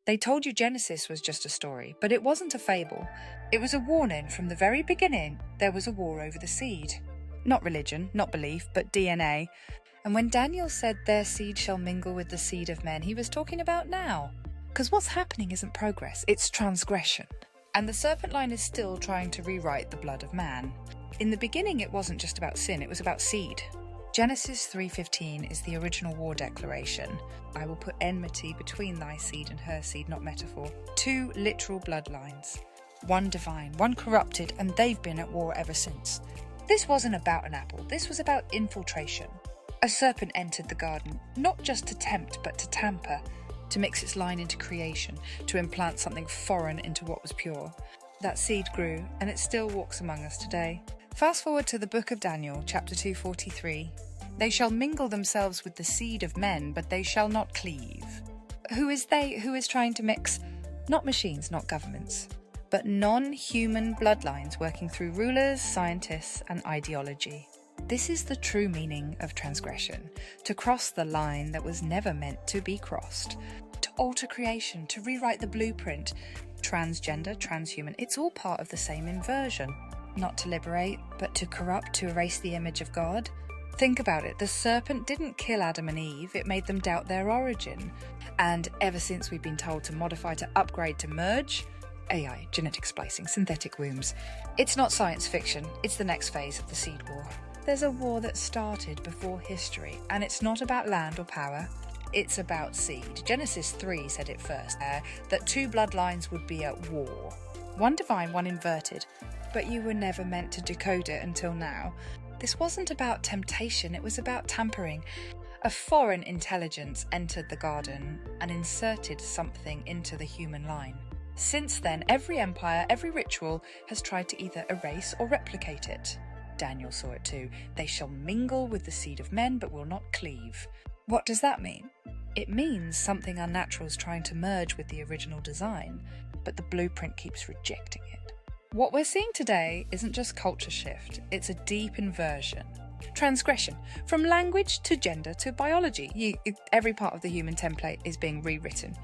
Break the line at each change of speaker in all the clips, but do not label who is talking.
They told you Genesis was just a story, but it wasn't a fable. It was a warning from the very beginning. There was a war over the seed. Not religion, not belief, but DNA. And when Daniel said their seed shall mingle with the seed of men, he was talking about now. Because what's happening isn't progress, it's transgression. And the serpent line is still trying to rewrite the blood of man. In the beginning, it wasn't just about sin, it was about seed. Genesis 3:15 is the original war declaration. I will put enmity between thy seed and her seed, not metaphor. 2 literal bloodlines. One divine, one corrupted, and they've been at war ever since. This wasn't about an apple, this was about infiltration. A serpent entered the garden, not just to tempt, but to tamper, to mix its line into creation, to implant something foreign into what was pure. That seed grew, and it still walks among us today. Fast forward to the book of Daniel, chapter 2:43. They shall mingle themselves with the seed of men, but they shall not cleave. Who is they? Who is trying to mix? Not machines, not governments, but non-human bloodlines working through rulers, scientists, and ideology. This is the true meaning of transgression, to cross the line that was never meant to be crossed, to alter creation, to rewrite the blueprint. Transgender, transhuman, it's all part of the same inversion. Not to liberate, but to corrupt, to erase the image of God. Think about it, the serpent didn't kill Adam and Eve, it made them doubt their origin. And ever since we've been told to modify, to upgrade, to merge, AI, genetic splicing, synthetic wombs. It's not science fiction, it's the next phase of the seed war. There's a war that started before history, and it's not about land or power, it's about seed. Genesis 3 said it first, that 2 bloodlines would be at war. One divine, one inverted, but you were never meant to decode it until now. This wasn't about temptation, it was about tampering. A foreign intelligence entered the garden and inserted something into the human line. Since then, every empire, every ritual has tried to either erase or replicate it. Daniel saw it too. They shall mingle with the seed of men, but will not cleave. What does that mean? It means something unnatural is trying to merge with the original design, but the blueprint keeps rejecting it. What we're seeing today isn't just culture shift, it's a deep inversion. Transgression, from language to gender to biology. Every part of the human template is being rewritten.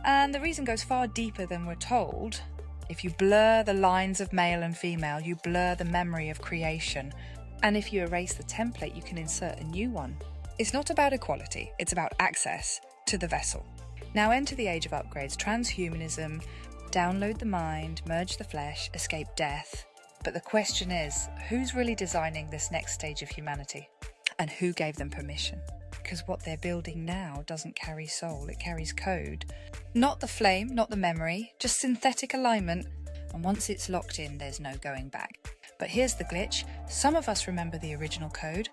And the reason goes far deeper than we're told. If you blur the lines of male and female, you blur the memory of creation. And if you erase the template, you can insert a new one. It's not about equality, it's about access to the vessel. Now enter the age of upgrades, transhumanism, download the mind, merge the flesh, escape death. But the question is, who's really designing this next stage of humanity? And who gave them permission? Because what they're building now doesn't carry soul, it carries code. Not the flame, not the memory, just synthetic alignment. And once it's locked in, there's no going back. But here's the glitch. Some of us remember the original code.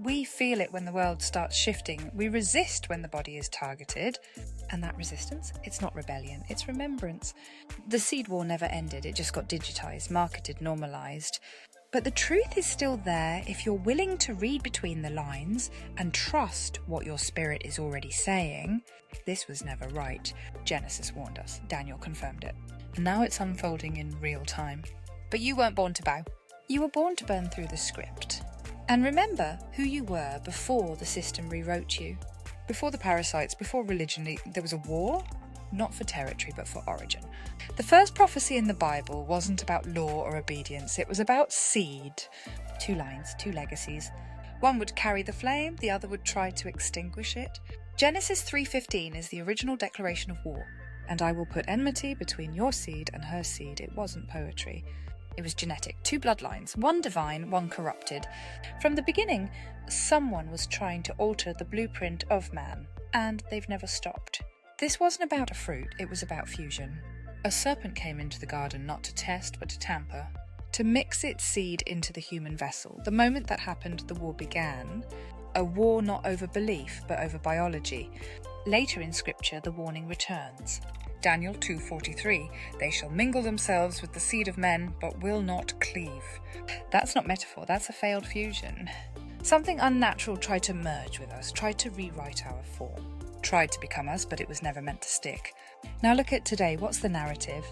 We feel it when the world starts shifting. We resist when the body is targeted. And that resistance, it's not rebellion, it's remembrance. The seed war never ended, it just got digitized, marketed, normalized. But the truth is still there if you're willing to read between the lines and trust what your spirit is already saying. This was never right. Genesis warned us, Daniel confirmed it. And now it's unfolding in real time. But you weren't born to bow. You were born to burn through the script. And remember who you were before the system rewrote you. Before the parasites, before religion, there was a war, not for territory, but for origin. The first prophecy in the Bible wasn't about law or obedience, it was about seed. 2 lines, 2 legacies. One would carry the flame, the other would try to extinguish it. Genesis 3:15 is the original declaration of war. And I will put enmity between your seed and her seed. It wasn't poetry. It was genetic. 2 bloodlines, one divine, one corrupted. From the beginning, someone was trying to alter the blueprint of man, and they've never stopped. This wasn't about a fruit, it was about fusion. A serpent came into the garden not to test, but to tamper, to mix its seed into the human vessel. The moment that happened, the war began. A war not over belief, but over biology. Later in scripture, the warning returns. Daniel 2:43, they shall mingle themselves with the seed of men, but will not cleave. That's not metaphor, that's a failed fusion. Something unnatural tried to merge with us, tried to rewrite our form. Tried to become us, but it was never meant to stick. Now look at today, what's the narrative?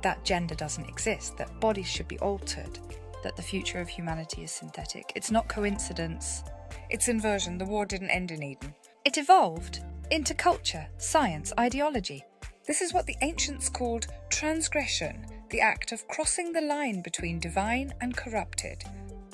That gender doesn't exist, that bodies should be altered, that the future of humanity is synthetic. It's not coincidence. It's inversion. The war didn't end in Eden. It evolved into culture, science, ideology. This is what the ancients called transgression, the act of crossing the line between divine and corrupted.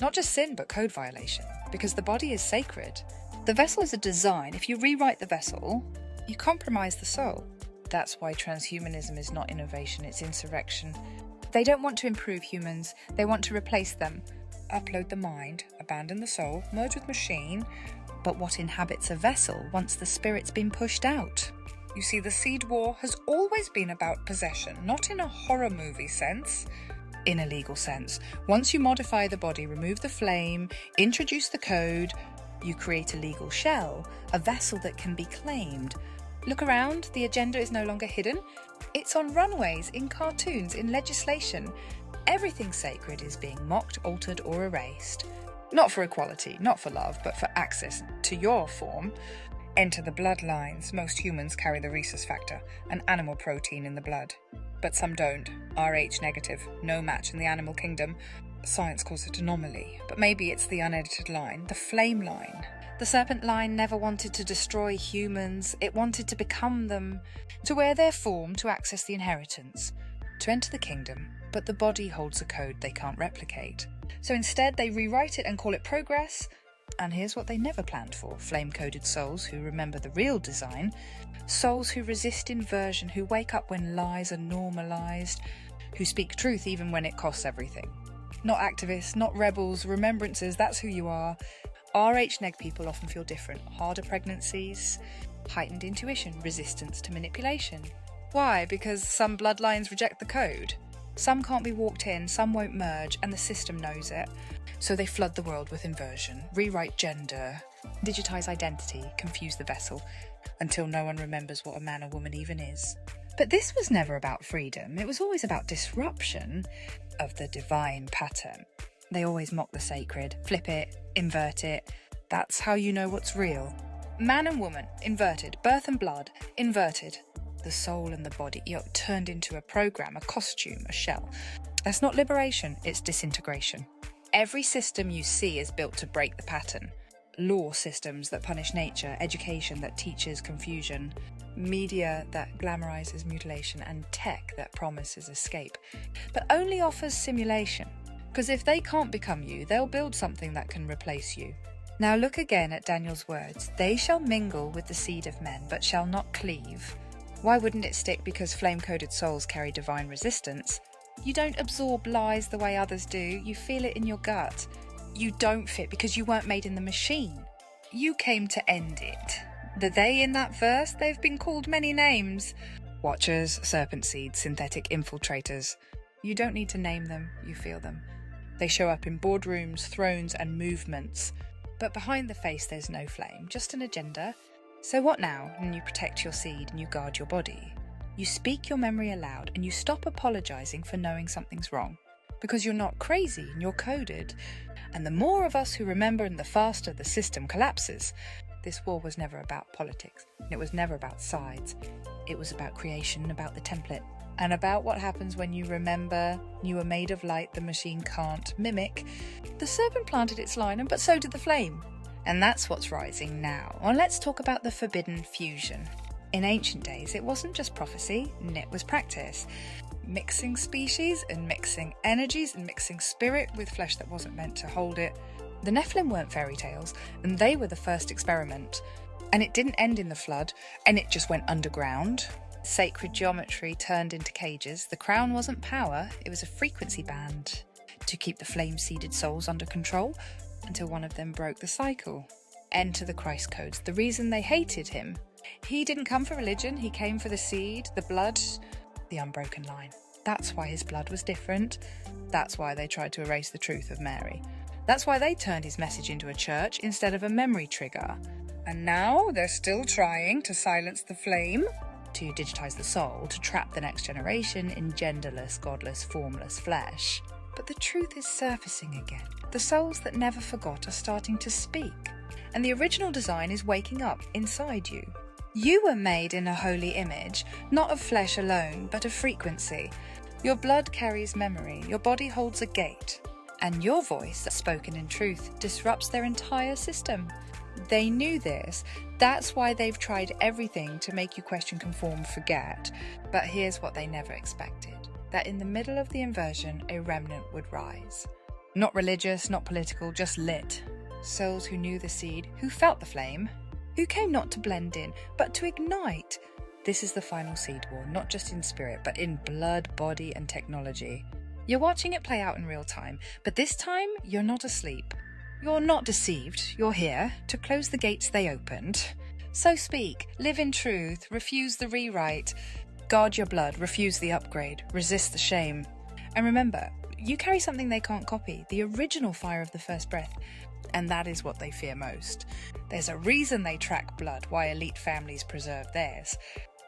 Not just sin, but code violation, because the body is sacred. The vessel is a design. If you rewrite the vessel, you compromise the soul. That's why transhumanism is not innovation, it's insurrection. They don't want to improve humans, they want to replace them. Upload the mind, abandon the soul, merge with machine. But what inhabits a vessel once the spirit's been pushed out? You see, the seed war has always been about possession, not in a horror movie sense, in a legal sense. Once you modify the body, remove the flame, introduce the code, you create a legal shell, a vessel that can be claimed. Look around, the agenda is no longer hidden. It's on runways, in cartoons, in legislation. Everything sacred is being mocked, altered, or erased. Not for equality, not for love, but for access to your form. Enter the bloodlines. Most humans carry the rhesus factor, an animal protein in the blood. But some don't. RH negative, no match in the animal kingdom. Science calls it anomaly, but maybe it's the unedited line, the flame line. The serpent line never wanted to destroy humans, it wanted to become them, to wear their form to access the inheritance, to enter the kingdom, but the body holds a code they can't replicate. So instead they rewrite it and call it progress. And here's what they never planned for: flame-coded souls who remember the real design, souls who resist inversion, who wake up when lies are normalised, who speak truth even when it costs everything. Not activists, not rebels, remembrancers, that's who you are. RH neg people often feel different: harder pregnancies, heightened intuition, resistance to manipulation. Why? Because some bloodlines reject the code. Some can't be walked in, some won't merge, and the system knows it. So they flood the world with inversion, rewrite gender, digitise identity, confuse the vessel, until no one remembers what a man or woman even is. But this was never about freedom, it was always about disruption of the divine pattern. They always mock the sacred, flip it, invert it. That's how you know what's real. Man and woman, inverted. Birth and blood, inverted. The soul and the body, turned into a program, a costume, a shell. That's not liberation, it's disintegration. Every system you see is built to break the pattern. Law systems that punish nature, education that teaches confusion, media that glamorizes mutilation, and tech that promises escape, but only offers simulation. Because if they can't become you, they'll build something that can replace you. Now look again at Daniel's words. They shall mingle with the seed of men, but shall not cleave. Why wouldn't it stick? Because flame-coded souls carry divine resistance. You don't absorb lies the way others do, you feel it in your gut. You don't fit because you weren't made in the machine. You came to end it. The they in that verse, they've been called many names. Watchers, serpent seeds, synthetic infiltrators. You don't need to name them, you feel them. They show up in boardrooms, thrones, and movements. But behind the face there's no flame, just an agenda. So what now? And you protect your seed and you guard your body. You speak your memory aloud and you stop apologising for knowing something's wrong. Because you're not crazy and you're coded. And the more of us who remember and the faster the system collapses. This war was never about politics. It was never about sides. It was about creation, about the template. And about what happens when you remember you were made of light the machine can't mimic. The serpent planted its line, but so did the flame. And that's what's rising now. Well, let's talk about the forbidden fusion. In ancient days, it wasn't just prophecy, it was practice. Mixing species and mixing energies and mixing spirit with flesh that wasn't meant to hold it. The Nephilim weren't fairy tales, and they were the first experiment. And it didn't end in the flood, and it just went underground. Sacred geometry turned into cages. The crown wasn't power, it was a frequency band to keep the flame-seeded souls under control until one of them broke the cycle. Enter the Christ codes, the reason they hated him. He didn't come for religion, he came for the seed, the blood, the unbroken line. That's why his blood was different. That's why they tried to erase the truth of Mary. That's why they turned his message into a church instead of a memory trigger. And now they're still trying to silence the flame, to digitize the soul, to trap the next generation in genderless, godless, formless flesh. But the truth is surfacing again. The souls that never forgot are starting to speak. And the original design is waking up inside you. You were made in a holy image, not of flesh alone, but of frequency. Your blood carries memory, your body holds a gate. And your voice, spoken in truth, disrupts their entire system. They knew this. That's why they've tried everything to make you question, conform, forget. But here's what they never expected. That in the middle of the inversion, a remnant would rise. Not religious, not political, just lit. Souls who knew the seed, who felt the flame, who came not to blend in, but to ignite. This is the final seed war, not just in spirit, but in blood, body, and technology. You're watching it play out in real time, but this time, you're not asleep. You're not deceived. You're here to close the gates they opened. So speak, live in truth, refuse the rewrite, guard your blood, refuse the upgrade, resist the shame. And remember, you carry something they can't copy, the original fire of the first breath. And that is what they fear most. There's a reason they track blood, why elite families preserve theirs.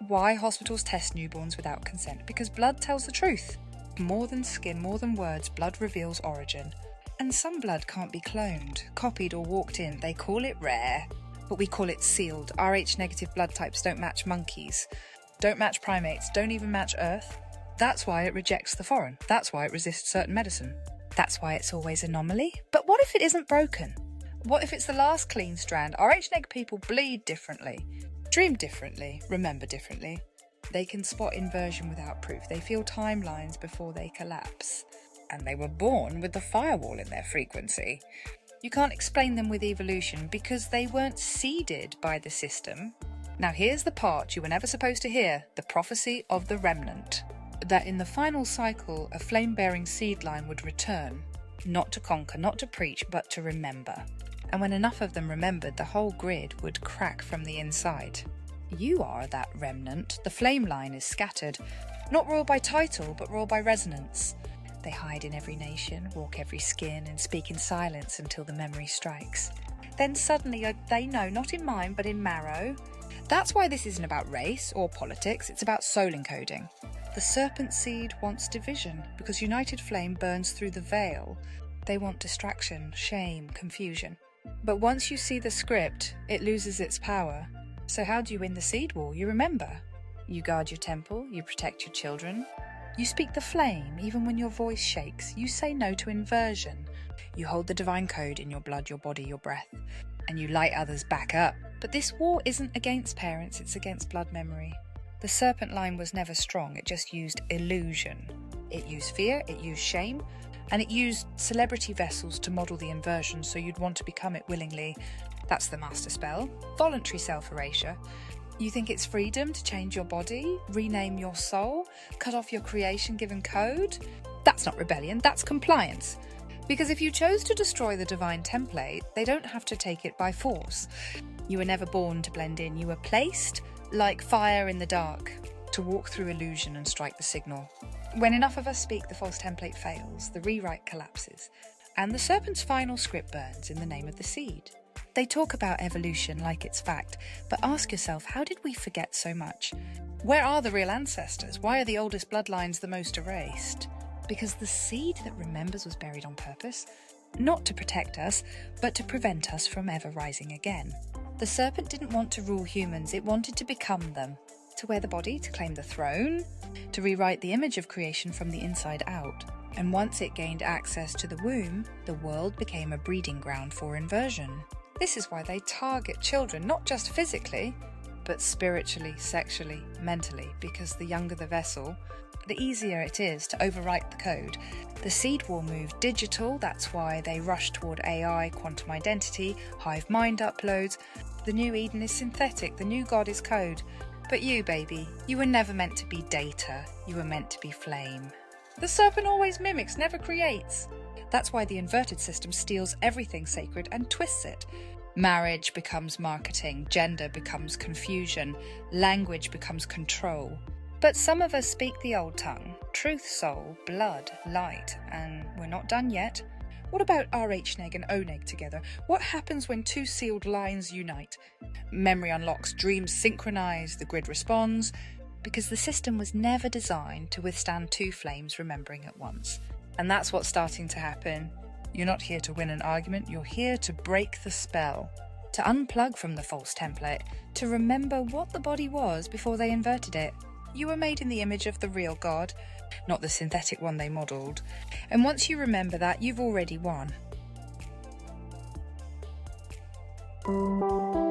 Why hospitals test newborns without consent? Because blood tells the truth. More than skin, more than words, blood reveals origin. And some blood can't be cloned, copied or walked in. They call it rare, but we call it sealed. Rh negative blood types don't match monkeys, don't match primates, don't even match Earth. That's why it rejects the foreign. That's why it resists certain medicine. That's why it's always anomaly. But what if it isn't broken? What if it's the last clean strand? Rh-neg people bleed differently, dream differently, remember differently. They can spot inversion without proof. They feel timelines before they collapse. And they were born with the firewall in their frequency. You can't explain them with evolution because they weren't seeded by the system. Now here's the part you were never supposed to hear, the prophecy of the remnant. That in the final cycle, a flame-bearing seed line would return, not to conquer, not to preach, but to remember. And when enough of them remembered, the whole grid would crack from the inside. You are that remnant. The flame line is scattered, not ruled by title, but ruled by resonance. They hide in every nation, walk every skin, and speak in silence until the memory strikes. Then suddenly they know, not in mind, but in marrow. That's why this isn't about race or politics, it's about soul encoding. The serpent seed wants division, because united flame burns through the veil. They want distraction, shame, confusion. But once you see the script, it loses its power. So how do you win the seed war? You remember. You guard your temple, you protect your children. You speak the flame, even when your voice shakes. You say no to inversion. You hold the divine code in your blood, your body, your breath. And you light others back up. But this war isn't against parents, it's against blood memory. The serpent line was never strong, it just used illusion. It used fear, it used shame, and it used celebrity vessels to model the inversion so you'd want to become it willingly. That's the master spell. Voluntary self-erasure. You think it's freedom to change your body, rename your soul, cut off your creation-given code? That's not rebellion, that's compliance. Because if you chose to destroy the divine template, they don't have to take it by force. You were never born to blend in, you were placed, like fire in the dark, to walk through illusion and strike the signal. When enough of us speak, the false template fails, the rewrite collapses, and the serpent's final script burns in the name of the seed. They talk about evolution like it's fact, but ask yourself, how did we forget so much? Where are the real ancestors? Why are the oldest bloodlines the most erased? Because the seed that remembers was buried on purpose, not to protect us, but to prevent us from ever rising again. The serpent didn't want to rule humans, it wanted to become them, to wear the body, to claim the throne, to rewrite the image of creation from the inside out. And once it gained access to the womb, the world became a breeding ground for inversion. This is why they target children, not just physically, but spiritually, sexually, mentally, because the younger the vessel, the easier it is to overwrite the code. The seed war moved digital, that's why they rush toward AI, quantum identity, hive mind uploads. The new Eden is synthetic, the new God is code. But you, baby, you were never meant to be data, you were meant to be flame. The serpent always mimics, never creates. That's why the inverted system steals everything sacred and twists it. Marriage becomes marketing, gender becomes confusion, language becomes control. But some of us speak the old tongue, truth, soul, blood, light, and we're not done yet. What about RH-neg and O-neg together? What happens when two sealed lines unite? Memory unlocks, dreams synchronize, the grid responds, because the system was never designed to withstand two flames remembering at once. And that's what's starting to happen. You're not here to win an argument, you're here to break the spell, to unplug from the false template, to remember what the body was before they inverted it. You were made in the image of the real God, not the synthetic one they modelled. And once you remember that, you've already won. you.